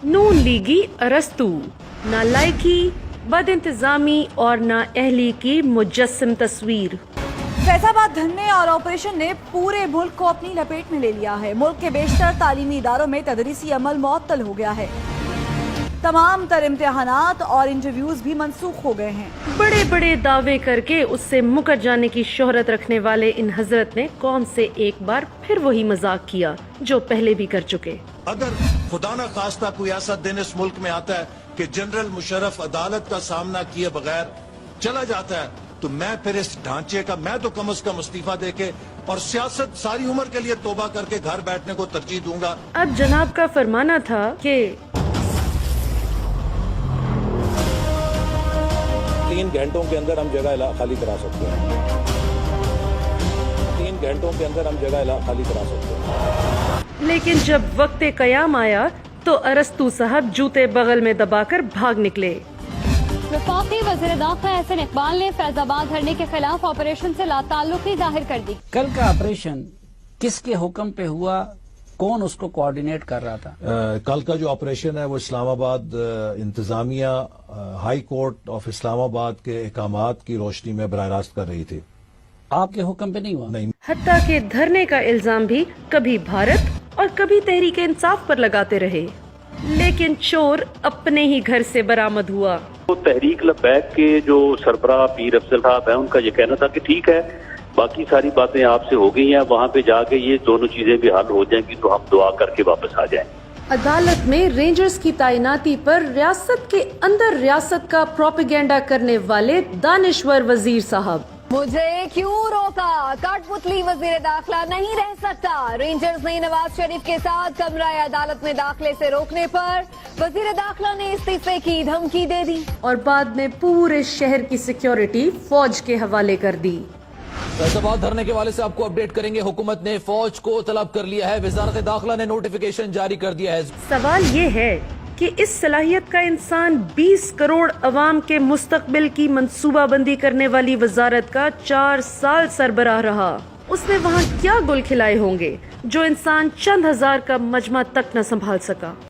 नून लीगी अरस्तू, ना लायकी, बद इंतजामी और ना अहली की मुजस्सम तस्वीर। फैजाबाद धरने और ऑपरेशन ने पूरे मुल्क को अपनी लपेट में ले लिया है। मुल्क के बेशतर तालीमी इदारों में तदरीसी अमल मुअत्तल हो गया है। तमाम तर इम्तिहानात और इंटरव्यूज भी मनसूख हो गए हैं। बड़े बड़े दावे करके उससे मुकर जाने की शोहरत रखने वाले इन हजरत ने कौम से एक बार फिर वही मजाक किया जो पहले भी कर चुके। अगर खुदा न खास्ता कोई ऐसा दिन इस मुल्क में आता है कि जनरल मुशर्रफ अदालत का सामना किए बगैर चला जाता है, तो मैं फिर इस ढांचे का मैं तो कम से कम इस्तीफा देके और सियासत सारी उम्र के लिए तौबा करके घर बैठने को तरजीह दूंगा। अब जनाब का फरमाना था कि 3 घंटों के अंदर हम जगह खाली करा सकते हैं। 3 घंटों के अंदर हम जगह खाली करा सकते हैं। लेकिन जब वक्त कयाम आया तो अरस्तू साहब जूते बगल में दबाकर भाग निकले। वफाकी वज़ीर दाखिला एहसन इकबाल ने फैजाबाद धरने के खिलाफ ऑपरेशन से लाताल्लुकी जाहिर कर दी। कल का ऑपरेशन किसके हुक्म पे हुआ, कौन उसको कोऑर्डिनेट कर रहा था? कल का जो ऑपरेशन है वो इस्लामाबाद इंतजामिया हाई कोर्ट ऑफ इस्लामाबाद के अहकामात की रोशनी में बराह रास्त कर रही थी। आपके हुक्म पे नहीं हुआ? नहीं। हत्ता के धरने का इल्जाम भी कभी भारत और कभी तहरीक इंसाफ पर लगाते रहे, लेकिन चोर अपने ही घर से बरामद हुआ। तो तहरीक लब्बैक के जो सरबराह पीर अफजल साहब है, उनका ये कहना था कि ठीक है, बाकी सारी बातें आपसे हो गई हैं, वहाँ पे जाके ये दोनों चीजें भी हल हो जाएंगी तो हम दुआ करके वापस आ जाएं। अदालत में रेंजर्स की तैनाती पर रियासत के अंदर रियासत का प्रोपेगेंडा करने वाले दानिश्वर वजीर साहब। मुझे क्यों रोका? कठपुतली वजीर दाखिला नहीं रह सकता। रेंजर्स ने नवाज शरीफ के साथ कमरा अदालत में दाखिले से रोकने पर वजीर दाखिला ने इस्तीफे की धमकी दे दी और बाद में पूरे शहर की सिक्योरिटी फौज के हवाले कर दी। फैजाबाद धरने के वाले से आपको अपडेट करेंगे। हुकूमत ने फौज को तलब कर लिया है। वजारत दाखिला ने नोटिफिकेशन जारी कर दिया है। सवाल ये है कि इस सलाहियत का इंसान 20 करोड़ अवाम के मुस्तकबिल की मंसूबाबंदी करने वाली वजारत का 4 साल सरबराह रहा। उसने वहाँ क्या गुल खिलाए होंगे जो इंसान चंद हजार का मजमा तक न संभाल सका।